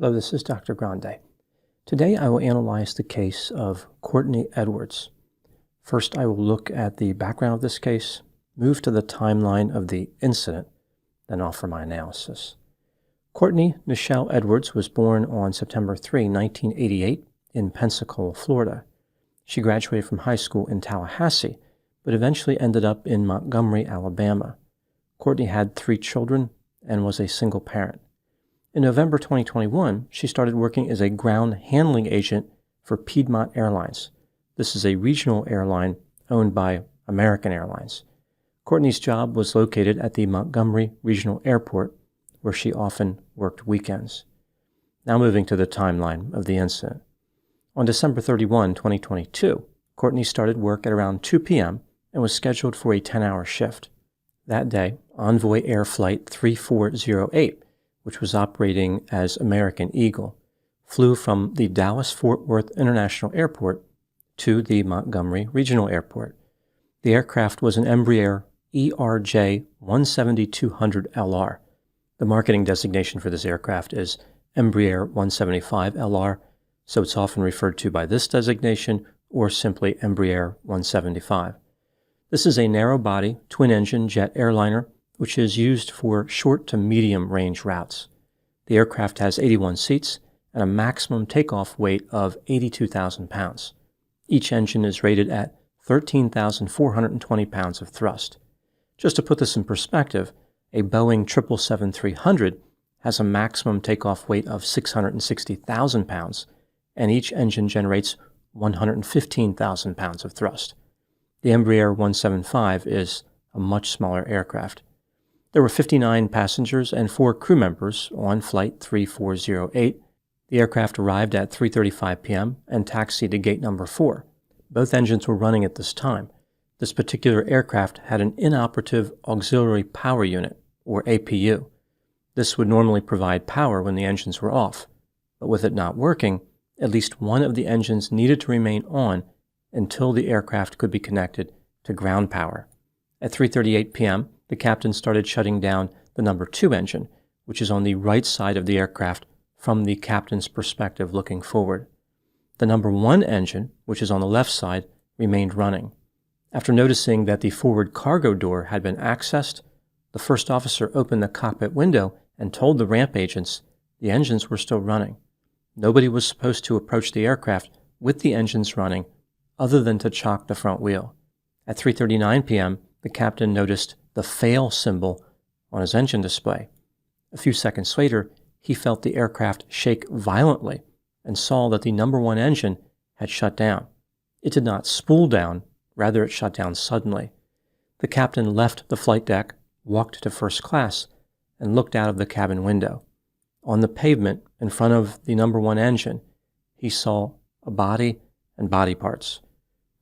Hello, this is Dr. Grande. Today I will analyze the case of Courtney Edwards. First, I will look at the background of this case, move to the timeline of the incident, then offer my analysis. Courtney Nichelle Edwards was born on September 3, 1988 in Pensacola, Florida. She graduated from high school in Tallahassee, but eventually ended up in Montgomery, Alabama. Courtney had 3 children and was a single parent. In November 2021, she started working as a ground handling agent for Piedmont Airlines. This is a regional airline owned by American Airlines. Courtney's job was located at the Montgomery Regional Airport, where she often worked weekends. Now moving to the timeline of the incident. On December 31, 2022, Courtney started work at around 2 p.m. and was scheduled for a 10-hour shift. That day, Envoy Air Flight 3408, which was operating as American Eagle, flew from the Dallas-Fort Worth International Airport to the Montgomery Regional Airport. The aircraft was an Embraer ERJ 170-200LR. The marketing designation for this aircraft is Embraer 175LR, so it's often referred to by this designation or simply Embraer 175. This is a narrow-body, twin-engine jet airliner which is used for short to medium-range routes. The aircraft has 81 seats and a maximum takeoff weight of 82,000 pounds. Each engine is rated at 13,420 pounds of thrust. Just to put this in perspective, a Boeing 777-300 has a maximum takeoff weight of 660,000 pounds, and each engine generates 115,000 pounds of thrust. The Embraer 175 is a much smaller aircraft. There were 59 passengers and 4 crew members on Flight 3408. The aircraft arrived at 3:35 p.m. and taxied to gate number 4. Both engines were running at this time. This particular aircraft had an inoperative auxiliary power unit, or APU. This would normally provide power when the engines were off, but with it not working, at least one of the engines needed to remain on until the aircraft could be connected to ground power. At 3:38 p.m., the captain started shutting down the number 2 engine, which is on the right side of the aircraft from the captain's perspective looking forward. The number 1 engine, which is on the left side, remained running. After noticing that the forward cargo door had been accessed, the first officer opened the cockpit window and told the ramp agents the engines were still running. Nobody was supposed to approach the aircraft with the engines running other than to chock the front wheel. At 3:39 p.m., the captain noticed the fail symbol on his engine display. A few seconds later, he felt the aircraft shake violently and saw that the number 1 engine had shut down. It did not spool down, rather it shut down suddenly. The captain left the flight deck, walked to first class, and looked out of the cabin window. On the pavement in front of the number 1 engine, he saw a body and body parts.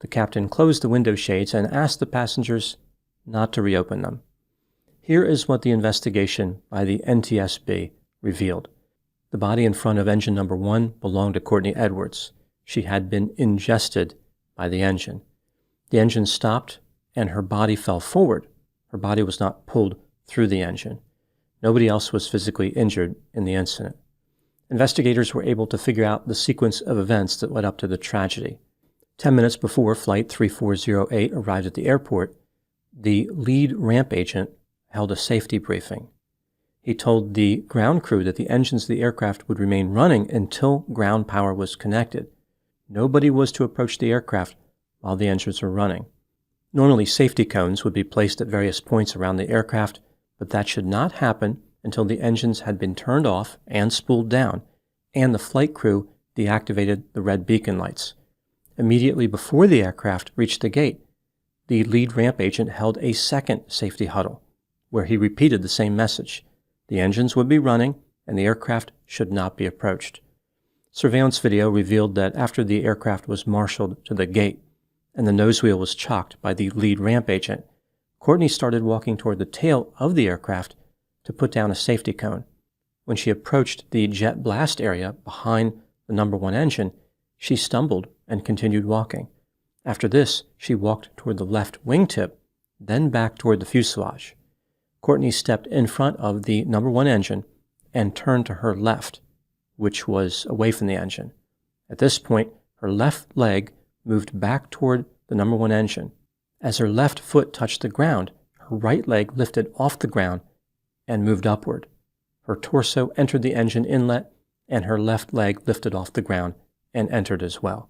The captain closed the window shades and asked the passengers not to reopen them. Here is what the investigation by the NTSB revealed. The body in front of engine number 1 belonged to Courtney Edwards. She had been ingested by the engine. The engine stopped and her body fell forward. Her body was not pulled through the engine. Nobody else was physically injured in the incident. Investigators were able to figure out the sequence of events that led up to the tragedy. 10 minutes before Flight 3408 arrived at the airport, the lead ramp agent held a safety briefing. He told the ground crew that the engines of the aircraft would remain running until ground power was connected. Nobody was to approach the aircraft while the engines were running. Normally, safety cones would be placed at various points around the aircraft, but that should not happen until the engines had been turned off and spooled down, and the flight crew deactivated the red beacon lights. Immediately before the aircraft reached the gate, the lead ramp agent held a second safety huddle, where he repeated the same message. The engines would be running, and the aircraft should not be approached. Surveillance video revealed that after the aircraft was marshaled to the gate, and the nose wheel was chocked by the lead ramp agent, Courtney started walking toward the tail of the aircraft to put down a safety cone. When she approached the jet blast area behind the number 1 engine, she stumbled and continued walking. After this, she walked toward the left wingtip, then back toward the fuselage. Courtney stepped in front of the number 1 engine and turned to her left, which was away from the engine. At this point, her left leg moved back toward the number one engine. As her left foot touched the ground, her right leg lifted off the ground and moved upward. Her torso entered the engine inlet, and her left leg lifted off the ground and entered as well.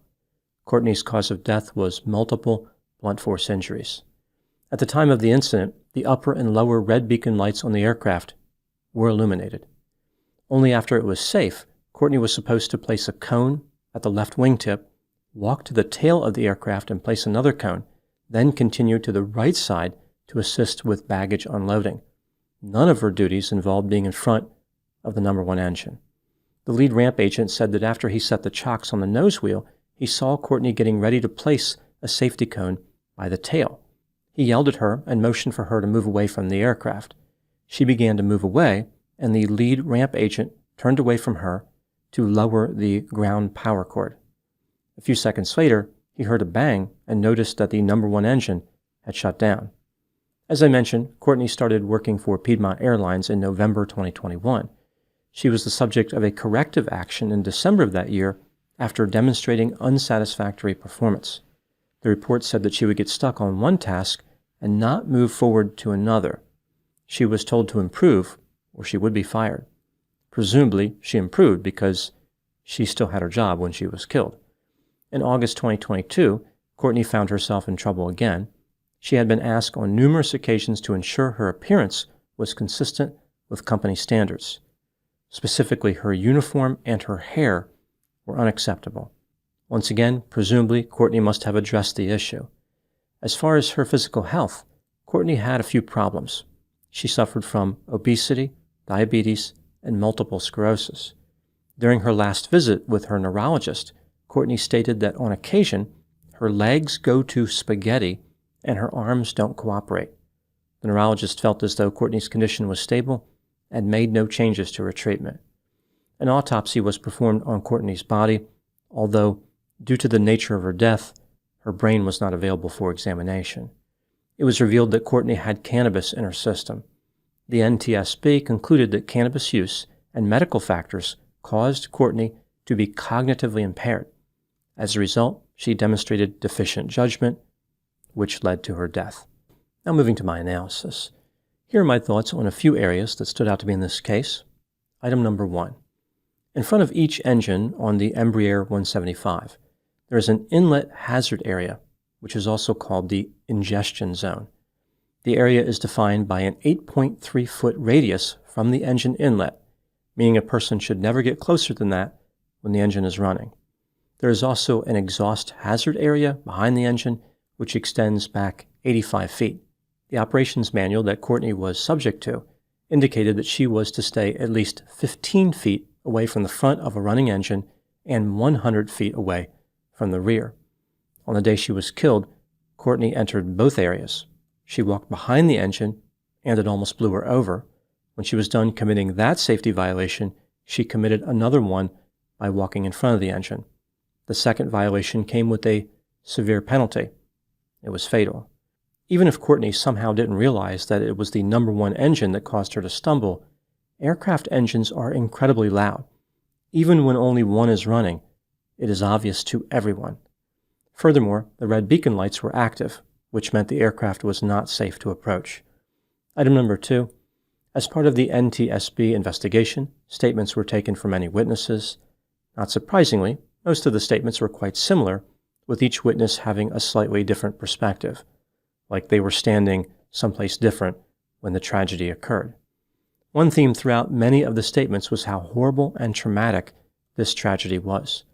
Courtney's cause of death was multiple blunt force injuries. At the time of the incident, the upper and lower red beacon lights on the aircraft were illuminated. Only after it was safe, Courtney was supposed to place a cone at the left wingtip, walk to the tail of the aircraft and place another cone, then continue to the right side to assist with baggage unloading. None of her duties involved being in front of the number one engine. The lead ramp agent said that after he set the chocks on the nose wheel, he saw Courtney getting ready to place a safety cone by the tail. He yelled at her and motioned for her to move away from the aircraft. She began to move away, and the lead ramp agent turned away from her to lower the ground power cord. A few seconds later, he heard a bang and noticed that the number one engine had shut down. As I mentioned, Courtney started working for Piedmont Airlines in November 2021. She was the subject of a corrective action in December of that year after demonstrating unsatisfactory performance. The report said that she would get stuck on one task and not move forward to another. She was told to improve or she would be fired. Presumably, she improved because she still had her job when she was killed. In August 2022, Courtney found herself in trouble again. She had been asked on numerous occasions to ensure her appearance was consistent with company standards. Specifically, her uniform and her hair were unacceptable. Once again, presumably, Courtney must have addressed the issue. As far as her physical health, Courtney had a few problems. She suffered from obesity, diabetes, and multiple sclerosis. During her last visit with her neurologist, Courtney stated that on occasion, her legs go to spaghetti and her arms don't cooperate. The neurologist felt as though Courtney's condition was stable and made no changes to her treatment. An autopsy was performed on Courtney's body, although due to the nature of her death, her brain was not available for examination. It was revealed that Courtney had cannabis in her system. The NTSB concluded that cannabis use and medical factors caused Courtney to be cognitively impaired. As a result, she demonstrated deficient judgment, which led to her death. Now moving to my analysis. Here are my thoughts on a few areas that stood out to me in this case. Item number 1. In front of each engine on the Embraer 175, there is an inlet hazard area, which is also called the ingestion zone. The area is defined by an 8.3-foot radius from the engine inlet, meaning a person should never get closer than that when the engine is running. There is also an exhaust hazard area behind the engine, which extends back 85 feet. The operations manual that Courtney was subject to indicated that she was to stay at least 15 feet away from the front of a running engine and 100 feet away from the rear. On the day she was killed, Courtney entered both areas. She walked behind the engine, and it almost blew her over. When she was done committing that safety violation, she committed another one by walking in front of the engine. The second violation came with a severe penalty. It was fatal. Even if Courtney somehow didn't realize that it was the number one engine that caused her to stumble, aircraft engines are incredibly loud. Even when only one is running, it is obvious to everyone. Furthermore, the red beacon lights were active, which meant the aircraft was not safe to approach. Item number 2. As part of the NTSB investigation, statements were taken from many witnesses. Not surprisingly, most of the statements were quite similar, with each witness having a slightly different perspective, like they were standing someplace different when the tragedy occurred. One theme throughout many of the statements was how horrible and traumatic this tragedy was.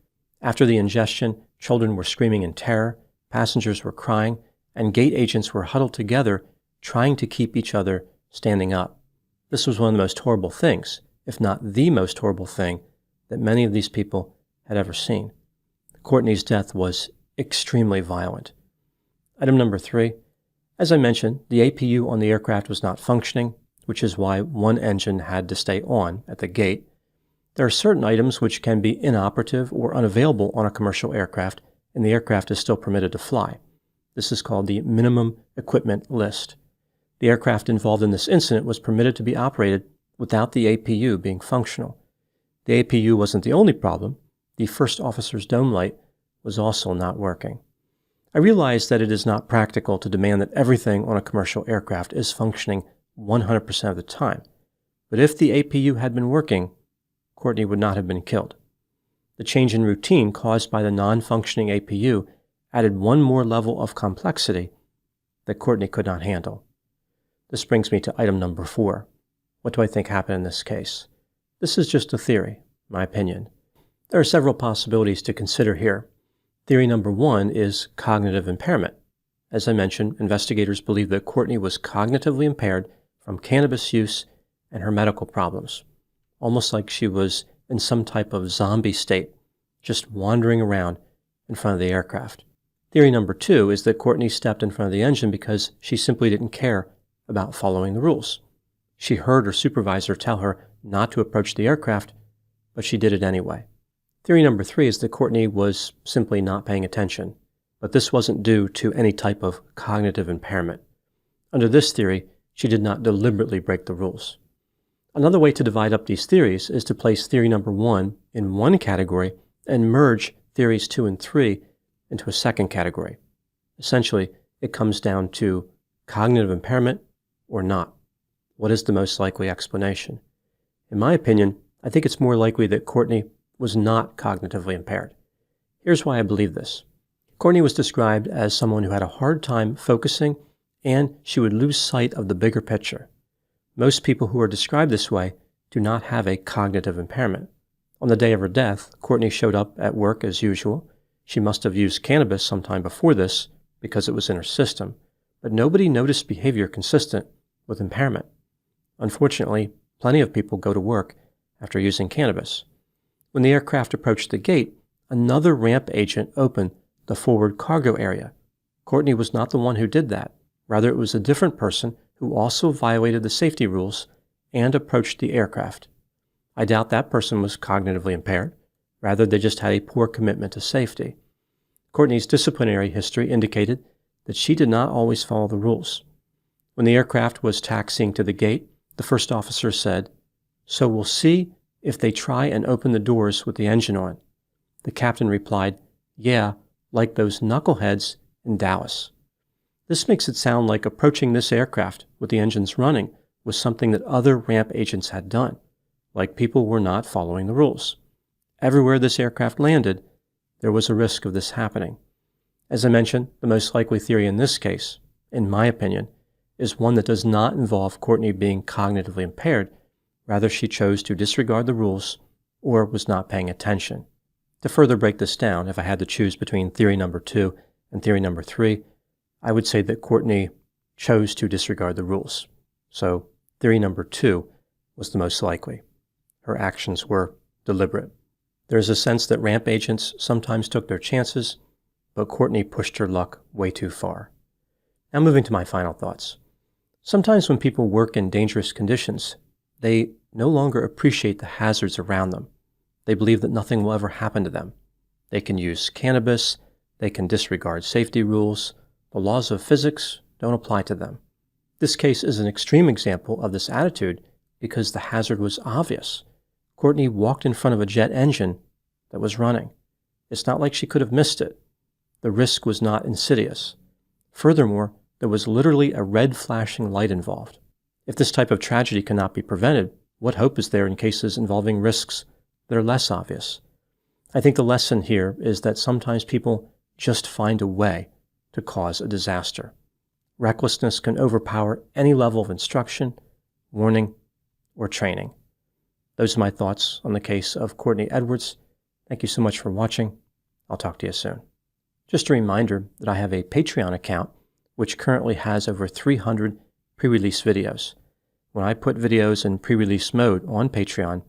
After the ingestion, children were screaming in terror, passengers were crying, and gate agents were huddled together trying to keep each other standing up. This was one of the most horrible things, if not the most horrible thing, that many of these people had ever seen. Courtney's death was extremely violent. Item number 3. As I mentioned, the APU on the aircraft was not functioning, which is why one engine had to stay on at the gate. There are certain items which can be inoperative or unavailable on a commercial aircraft, and the aircraft is still permitted to fly. This is called the minimum equipment list. The aircraft involved in this incident was permitted to be operated without the APU being functional. The APU wasn't the only problem. The first officer's dome light was also not working. I realized that it is not practical to demand that everything on a commercial aircraft is functioning 100% of the time. But if the APU had been working, Courtney would not have been killed. The change in routine caused by the non-functioning APU added one more level of complexity that Courtney could not handle. This brings me to item number 4. What do I think happened in this case? This is just a theory, my opinion. There are several possibilities to consider here. Theory number 1 is cognitive impairment. As I mentioned, investigators believe that Courtney was cognitively impaired from cannabis use and her medical problems, almost like she was in some type of zombie state, just wandering around in front of the aircraft. Theory number 2 is that Courtney stepped in front of the engine because she simply didn't care about following the rules. She heard her supervisor tell her not to approach the aircraft, but she did it anyway. Theory number 3 is that Courtney was simply not paying attention, but this wasn't due to any type of cognitive impairment. Under this theory, she did not deliberately break the rules. Another way to divide up these theories is to place theory number 1 in one category and merge theories 2 and 3 into a second category. Essentially, it comes down to cognitive impairment or not. What is the most likely explanation? In my opinion, I think it's more likely that Courtney was not cognitively impaired. Here's why I believe this. Courtney was described as someone who had a hard time focusing, and she would lose sight of the bigger picture. Most people who are described this way do not have a cognitive impairment. On the day of her death, Courtney showed up at work as usual. She must have used cannabis sometime before this because it was in her system, but nobody noticed behavior consistent with impairment. Unfortunately, plenty of people go to work after using cannabis. When the aircraft approached the gate, another ramp agent opened the forward cargo area. Courtney was not the one who did that. Rather, it was a different person who also violated the safety rules and approached the aircraft. I doubt that person was cognitively impaired. Rather, they just had a poor commitment to safety. Courtney's disciplinary history indicated that she did not always follow the rules. When the aircraft was taxiing to the gate, the first officer said, "So we'll see if they try and open the doors with the engine on." The captain replied, "Yeah, like those knuckleheads in Dallas." This makes it sound like approaching this aircraft with the engines running was something that other ramp agents had done, like people were not following the rules. Everywhere this aircraft landed, there was a risk of this happening. As I mentioned, the most likely theory in this case, in my opinion, is one that does not involve Courtney being cognitively impaired. Rather, she chose to disregard the rules or was not paying attention. To further break this down, if I had to choose between theory number 2 and theory number 3, I would say that Courtney chose to disregard the rules. So theory number 2 was the most likely. Her actions were deliberate. There is a sense that ramp agents sometimes took their chances, but Courtney pushed her luck way too far. Now moving to my final thoughts. Sometimes when people work in dangerous conditions, they no longer appreciate the hazards around them. They believe that nothing will ever happen to them. They can use cannabis, they can disregard safety rules, the laws of physics don't apply to them. This case is an extreme example of this attitude because the hazard was obvious. Courtney walked in front of a jet engine that was running. It's not like she could have missed it. The risk was not insidious. Furthermore, there was literally a red flashing light involved. If this type of tragedy cannot be prevented, what hope is there in cases involving risks that are less obvious? I think the lesson here is that sometimes people just find a way to cause a disaster. Recklessness can overpower any level of instruction, warning, or training. Those are my thoughts on the case of Courtney Edwards. Thank you so much for watching. I'll talk to you soon. Just a reminder that I have a Patreon account which currently has over 300 pre-release videos. When I put videos in pre-release mode on Patreon,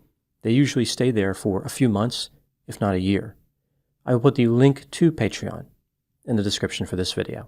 they usually stay there for a few months, if not a year. I will put the link to Patreon in the description for this video.